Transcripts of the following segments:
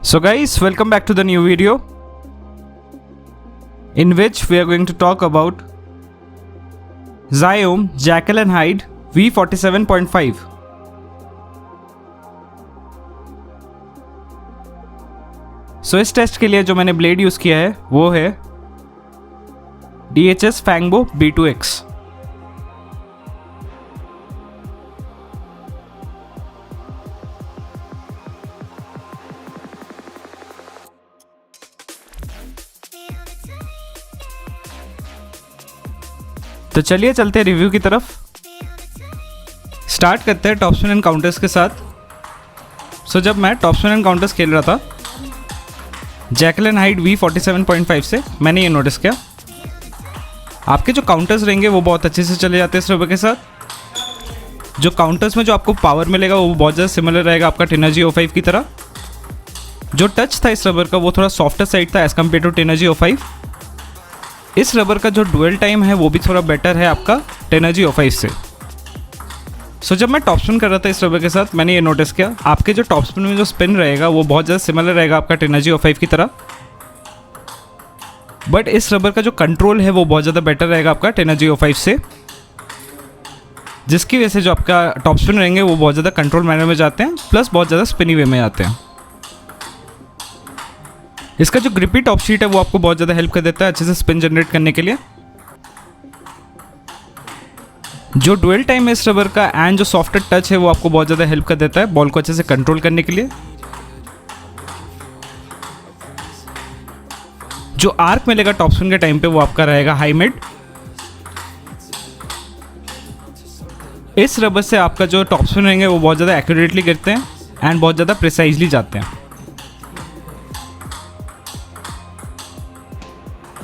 So guys, welcome back to the new video in which we are going to talk about Xiaomi Jekyll and Hyde V47.5. So इस test के लिए जो मैंने blade use किया है वो है DHS Fangbo B2X। तो चलिए चलते हैं रिव्यू की तरफ। स्टार्ट करते हैं टॉप स्पिन एंड काउंटर्स के साथ। सो जब मैं टॉप स्पिन एंड काउंटर्स खेल रहा था जैकल एंड हाइड V47.5 से, मैंने ये नोटिस किया आपके जो काउंटर्स रहेंगे वो बहुत अच्छे से चले जाते हैं इस रबर के साथ। जो काउंटर्स में जो आपको पावर मिलेगा वो बहुत ज़्यादा सिमिलर रहेगा आपका टेनर्जी O5 की तरह। जो टच था इस रबर का वो थोड़ा सॉफ्टर साइड था as compare to Tenergy O5। इस रबर का जो डुअल टाइम है वो भी थोड़ा बेटर है आपका टेनर्जी O5 से। सो जब मैं टॉप स्पिन कर रहा था इस रबर के साथ, मैंने ये नोटिस किया आपके जो टॉप स्पिन में जो स्पिन रहेगा वो बहुत ज़्यादा सिमिलर रहेगा आपका टेनर्जी O5 की तरह। बट इस रबर का जो कंट्रोल है वो बहुत ज़्यादा बेटर रहेगा आपका टेनर्जी O5 से, जिसकी वजह से जो आपका टॉप स्पिन रहेंगे वो बहुत ज़्यादा कंट्रोल मैनर में जाते हैं, प्लस बहुत ज़्यादा स्पिनी वे में आते हैं। इसका जो ग्रिपी टॉप शीट है वो आपको बहुत ज़्यादा हेल्प कर देता है अच्छे से स्पिन जनरेट करने के लिए। जो डुअल टाइम है इस रबर का एंड जो सॉफ्टर टच है वो आपको बहुत ज़्यादा हेल्प कर देता है बॉल को अच्छे से कंट्रोल करने के लिए। जो आर्क मिलेगा टॉप स्पिन के टाइम पे वो आपका रहेगा हाई मिड। इस रबर से आपका जो टॉप स्पिन रहेंगे वो बहुत ज़्यादा एक्यूरेटली गिरते हैं एंड बहुत ज़्यादा प्रिसाइजली जाते हैं।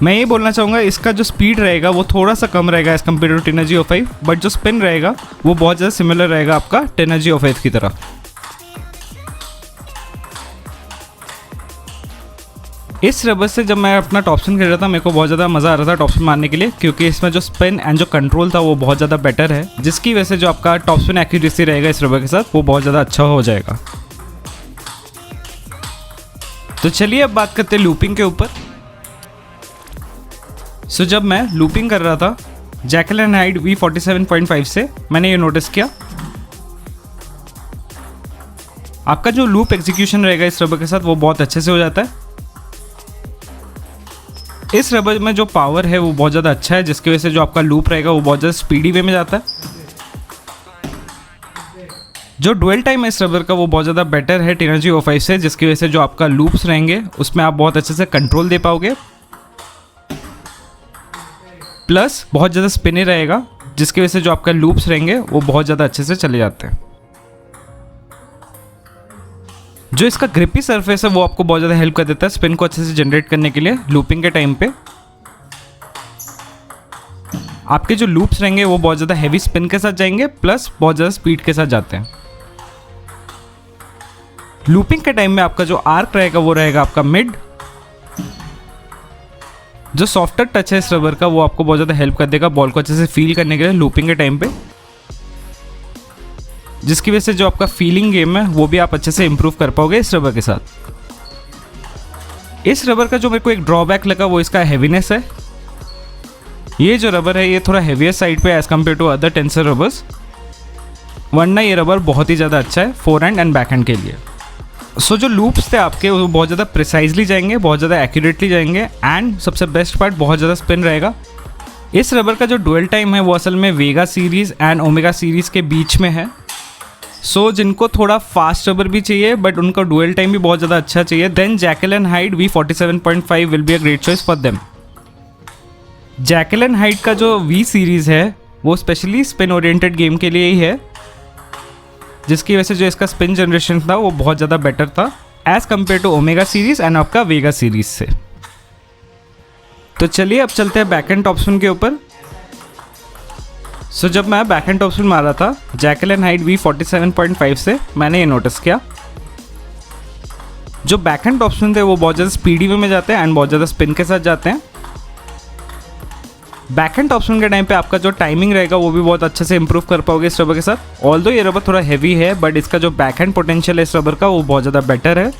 मैं ये बोलना चाहूँगा इसका जो स्पीड रहेगा वो थोड़ा सा कम रहेगा as compare to Tenergy O5, but जो स्पिन रहेगा वो बहुत ज़्यादा सिमिलर रहेगा आपका टेनर्जी O5 की तरह। इस रबर से जब मैं अपना टॉप स्पिन खेल रहा था मेरे को बहुत ज़्यादा मज़ा आ रहा था टॉप स्पिन मारने के लिए, क्योंकि इसमें जो स्पिन एंड जो कंट्रोल था वो बहुत ज़्यादा बेटर है, जिसकी वजह से जो आपका टॉप स्पिन एक्यूरेसी रहेगा इस रबर के साथ वो बहुत ज़्यादा अच्छा हो जाएगा। तो चलिए अब बात करते हैं लूपिंग के ऊपर। सो जब मैं लूपिंग कर रहा था जैकल एंड हाइड V47.5 से, मैंने ये नोटिस किया आपका जो लूप एग्जीक्यूशन रहेगा इस रबर के साथ वो बहुत अच्छे से हो जाता है। इस रबर में जो पावर है वो बहुत ज़्यादा अच्छा है, जिसकी वजह से जो आपका लूप रहेगा वो बहुत ज़्यादा स्पीडी वे में जाता है। जो डुअल टाइम है इस रबर का वो बहुत ज़्यादा बेटर है टेनर्जी O5 से, जिसकी वजह से जो आपका लूप्स रहेंगे उसमें आप बहुत अच्छे से कंट्रोल दे पाओगे, प्लस बहुत ज़्यादा स्पिनी रहेगा, जिसकी वजह से जो आपका लूप्स रहेंगे वो बहुत ज़्यादा अच्छे से चले जाते हैं। जो इसका ग्रिपी सरफेस है वो आपको बहुत ज़्यादा हेल्प कर देता है स्पिन को अच्छे से जनरेट करने के लिए लूपिंग के टाइम पे। आपके जो लूप्स रहेंगे वो बहुत ज़्यादा हैवी स्पिन के साथ जाएंगे, प्लस बहुत ज़्यादा स्पीड के साथ जाते हैं। लूपिंग के टाइम में आपका जो आर्क रहेगा वो रहेगा आपका मिड। जो सॉफ्टर टच है इस रबर का वो आपको बहुत ज़्यादा हेल्प कर देगा बॉल को अच्छे से फील करने के लिए लूपिंग के टाइम पे, जिसकी वजह से जो आपका फीलिंग गेम है वो भी आप अच्छे से इंप्रूव कर पाओगे इस रबर के साथ। इस रबर का जो मेरे को एक ड्रॉबैक लगा वो इसका हैवीनेस है। ये जो रबर है ये थोड़ा हैवियर साइड पे as compare to other tensor rubbers, वरना ये रबर बहुत ही ज़्यादा अच्छा है फोरहैंड एंड बैकहैंड के लिए। सो जो लूप्स थे आपके वो बहुत ज़्यादा प्रिसाइजली जाएंगे, बहुत ज़्यादा एक्यूरेटली जाएंगे एंड सबसे बेस्ट पार्ट बहुत ज़्यादा स्पिन रहेगा। इस रबर का जो डुअल टाइम है वो असल में वेगा सीरीज़ एंड ओमेगा सीरीज़ के बीच में है। सो जिनको थोड़ा फास्ट रबर भी चाहिए बट उनका डुअल टाइम भी बहुत ज़्यादा अच्छा चाहिए, then Jekyll and Hyde V47.5 will be a great choice for them. Jekyll and Hyde का जो V सीरीज़ है वो स्पेशली स्पिन ओरिएंटेड गेम के लिए ही है, जिसकी वजह से जो इसका स्पिन जनरेशन था वो बहुत ज़्यादा बेटर था as compare to Omega series and आपका वेगा सीरीज़ से। तो चलिए अब चलते हैं बैक एंड टॉप स्पिन के ऊपर। सो जब मैं बैक एंड टॉप स्पिन मार रहा था जैकल एंड हाइड V47.5 से, मैंने ये नोटिस किया जो बैक एंड टॉप स्पिन थे वो बहुत ज़्यादा स्पीडी वे में जाते हैं एंड बहुत ज़्यादा स्पिन के साथ जाते हैं। बैक एंड टॉप स्पिन के टाइम पे आपका जो टाइमिंग रहेगा वो भी बहुत अच्छे से इंप्रूव कर पाओगे इस रबर के साथ। ऑल्दो ये रबर थोड़ा हैवी है बट इसका जो बैक हैंड पोटेंशियल है इस रबर का वो बहुत ज़्यादा बेटर है।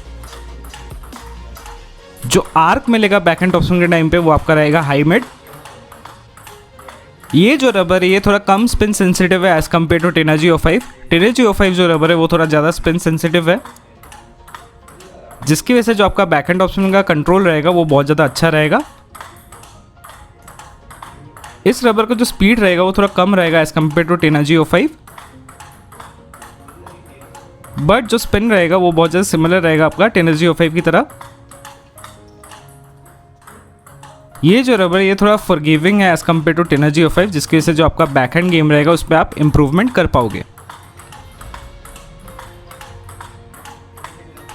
जो आर्क मिलेगा बैक हैंड टॉपस्पिन के टाइम पे वो आपका रहेगा हाई मिड। ये जो रबर है ये थोड़ा कम स्पिन सेंसिटिव है as compare to Tenergy O5। Tenergy O5 जो रबर है वो थोड़ा ज़्यादा स्पिन सेंसिटिव है, जिसकी वजह से जो आपका बैक हैंड टॉपस्पिन का कंट्रोल रहेगा वो बहुत ज़्यादा अच्छा रहेगा। इस रबर का जो स्पीड रहेगा वो थोड़ा कम रहेगा as compare to Tenergy O5, but जो स्पिन रहेगा वो बहुत ज़्यादा सिमिलर रहेगा आपका टेनाजी O5 की तरह। ये जो रबर ये थोड़ा फॉरगिविंग है as compare to Tenergy O5, जिसकी वजह से जो आपका बैक हैंड गेम रहेगा उस पर आप इम्प्रूवमेंट कर पाओगे।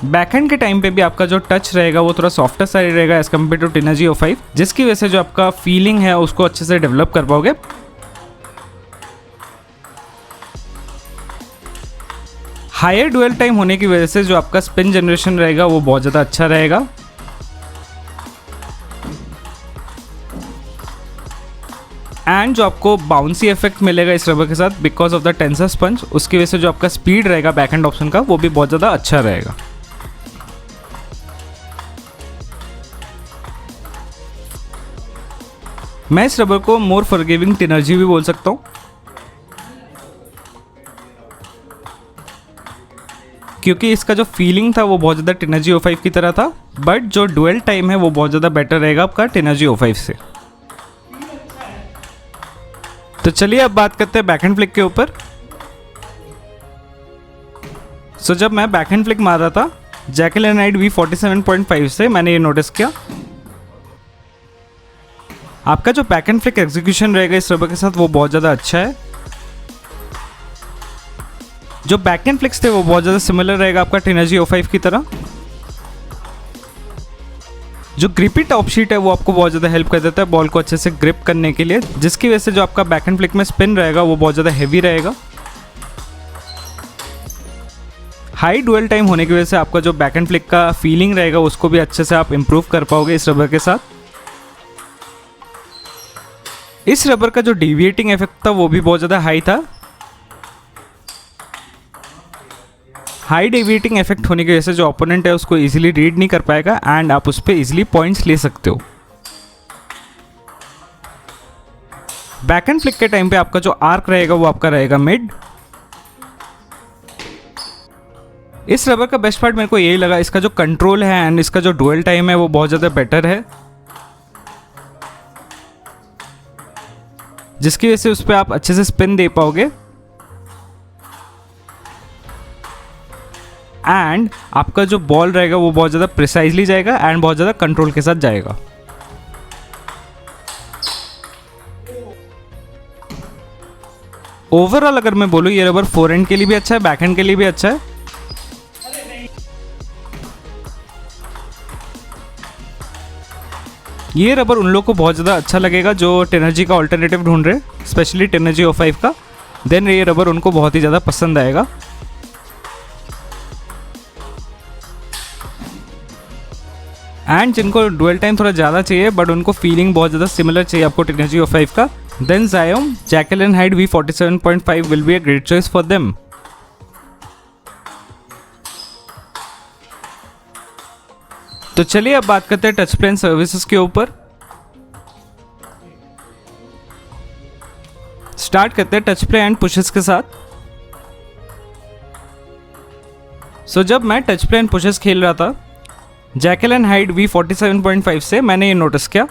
बैकहैंड के टाइम पे भी आपका जो टच रहेगा वो थोड़ा सॉफ्टर साइड रहेगा as compare to Tenergy O5, जिसकी वजह से जो आपका फीलिंग है उसको अच्छे से डेवलप कर पाओगे। हायर ड्यूअल टाइम होने की वजह से जो आपका स्पिन जनरेशन रहेगा वो बहुत ज़्यादा अच्छा रहेगा। एंड जो आपको बाउंसी इफेक्ट मिलेगा इस रबर के साथ because of the tensor sponge, उसकी वजह से जो आपका स्पीड रहेगा बैक हैंड ऑप्शन का वो भी बहुत ज़्यादा अच्छा रहेगा। मैं इस रबर को मोर फॉरगिविंग टेनर्जी भी बोल सकता हूँ, क्योंकि इसका जो फीलिंग था वो बहुत ज़्यादा टेनर्जी O5 की तरह था, बट जो डुअल टाइम है वो बहुत ज़्यादा बेटर रहेगा आपका टेनर्जी O5 से। तो चलिए अब बात करते हैं बैकहैंड फ्लिक के ऊपर। सो जब मैं बैकहैंड फ्लिक मार रहा था जैकल एंड हाइड V47.5 से, मैंने ये नोटिस किया आपका जो बैकहैंड फ्लिक एग्जीक्यूशन रहेगा इस रबर के साथ वो बहुत ज़्यादा अच्छा है। जो बैकहैंड फ्लिक्स थे वो बहुत ज़्यादा सिमिलर रहेगा आपका टेनर्जी O5 की तरह। जो ग्रिपी टॉप शीट है वो आपको बहुत ज़्यादा हेल्प कर देता है बॉल को अच्छे से ग्रिप करने के लिए, जिसकी वजह से जो आपका बैकहैंड फ्लिक में स्पिन रहेगा वो बहुत ज़्यादा हैवी रहेगा। हाई डुअल टाइम होने की वजह से आपका जो बैकहैंड फ्लिक का फीलिंग रहेगा उसको भी अच्छे से आप इम्प्रूव कर पाओगे इस रबर के साथ। इस रबर का जो डेविएटिंग इफेक्ट था वो भी बहुत ज़्यादा हाई था। हाई डेविएटिंग इफेक्ट होने की वजह से जो ओपोनेंट है उसको इजीली रीड नहीं कर पाएगा एंड आप उस पर इजीली पॉइंट्स ले सकते हो। बैकहैंड फ्लिक के टाइम पे आपका जो आर्क रहेगा वो आपका रहेगा मिड। इस रबर का बेस्ट पार्ट मेरे को यही लगा, इसका जो कंट्रोल है एंड इसका जो डुअल टाइम है वो बहुत ज़्यादा बेटर है, जिसकी वजह से उस पर आप अच्छे से स्पिन दे पाओगे एंड आपका जो बॉल रहेगा वो बहुत ज़्यादा प्रिसाइजली जाएगा एंड बहुत ज़्यादा कंट्रोल के साथ जाएगा। ओवरऑल अगर मैं बोलूँ ये रबर फोरहैंड के लिए भी अच्छा है, बैकहैंड के लिए भी अच्छा है। ये रबर उन लोगों को बहुत ज़्यादा अच्छा लगेगा जो टेनर्जी का ऑल्टरनेटिव ढूंढ रहे, स्पेशली टेनर्जी O5 का, देन ये रबर उनको बहुत ही ज़्यादा पसंद आएगा। एंड जिनको डुअल टाइम थोड़ा ज़्यादा चाहिए बट उनको फीलिंग बहुत ज़्यादा सिमिलर चाहिए आपको टेनर्जी O5 का, then Xiom Jekyll and Hyde V47.5 will be a great choice for them. तो चलिए अब बात करते हैं टच प्ले एंड सर्विसेज के ऊपर। स्टार्ट करते हैं टच प्ले एंड पुशेस के साथ। सो जब मैं टच प्ले एंड पुशेस खेल रहा था जैकल एंड हाइड V47.5 से, मैंने ये नोटिस किया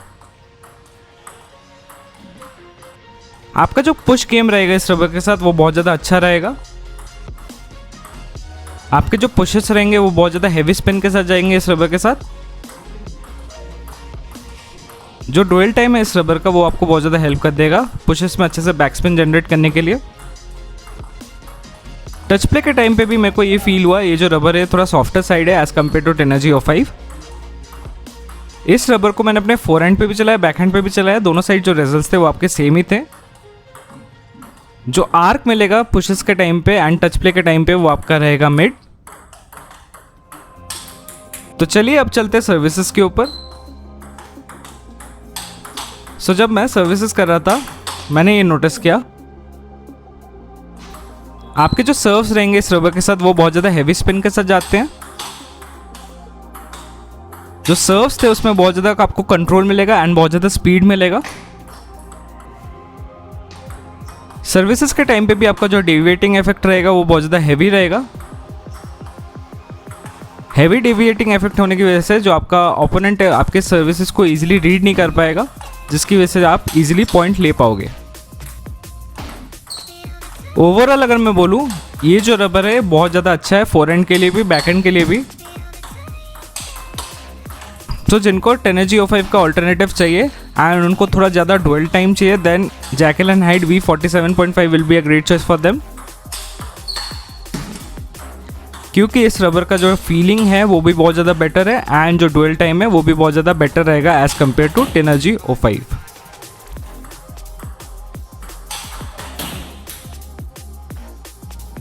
आपका जो पुश गेम रहेगा इस रबर के साथ वो बहुत ज़्यादा अच्छा रहेगा। आपके जो पुशेस रहेंगे वो बहुत ज़्यादा हैवी स्पिन के साथ जाएंगे इस रबर के साथ। जो डुअल टाइम है इस रबर का वो आपको बहुत ज़्यादा हेल्प कर देगा पुशेस में अच्छे से बैक स्पिन जनरेट करने के लिए। टच प्ले के टाइम पे भी मेरे को ये फील हुआ ये जो रबर है थोड़ा सॉफ्टर साइड है as compare to Tenergy O5। इस रबर को मैंने अपने फोरहैंड पे भी चलाया, बैकहैंड पे भी चलाया, दोनों साइड जो रिजल्ट्स थे वो आपके सेम ही थे। जो आर्क मिलेगा पुशेस के टाइम पे एंड टच प्ले के टाइम पे वो आपका रहेगा मिड। तो चलिए अब चलते हैं सर्विसेज के ऊपर। सो जब मैं सर्विसेज कर रहा था मैंने ये नोटिस किया आपके जो सर्व्स रहेंगे इस रबर के साथ वो बहुत ज़्यादा हैवी स्पिन के साथ जाते हैं। जो सर्व्स थे उसमें बहुत ज़्यादा आपको कंट्रोल मिलेगा एंड बहुत ज़्यादा स्पीड मिलेगा। सर्विसेज के टाइम पे भी आपका जो डेविएटिंग इफेक्ट रहेगा वो बहुत ज़्यादा हैवी रहेगा। हैवी डेविएटिंग इफेक्ट होने की वजह से जो आपका ओपोनेंट है आपके सर्विसेज को इजीली रीड नहीं कर पाएगा, जिसकी वजह से आप इजीली पॉइंट ले पाओगे। ओवरऑल अगर मैं बोलूँ, ये जो रबर है बहुत ज़्यादा अच्छा है फोरहैंड के लिए भी, बैकहैंड के लिए भी। तो जिनको 10G05 का ऑल्टरनेटिव चाहिए एंड उनको थोड़ा ज़्यादा डुअल टाइम चाहिए, then Jekyll and Hyde V47.5 will be a great choice for them, क्योंकि इस रबर का जो फीलिंग है वो भी बहुत ज़्यादा बेटर है एंड जो डुअल टाइम है वो भी बहुत ज़्यादा बेटर रहेगा एज़ कम्पेयर टू 10G05।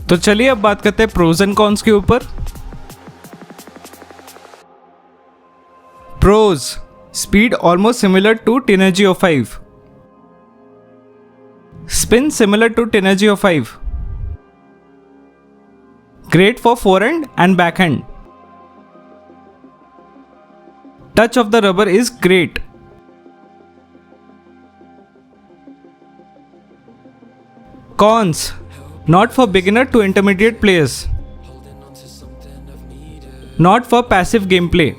तो चलिए अब बात करते हैं प्रोज एंड कॉन्स के ऊपर। Pros: speed almost similar to 10G05, spin similar to 10G05, great for forehand and backhand, touch of the rubber is great, cons: not for beginner to intermediate players, not for passive gameplay,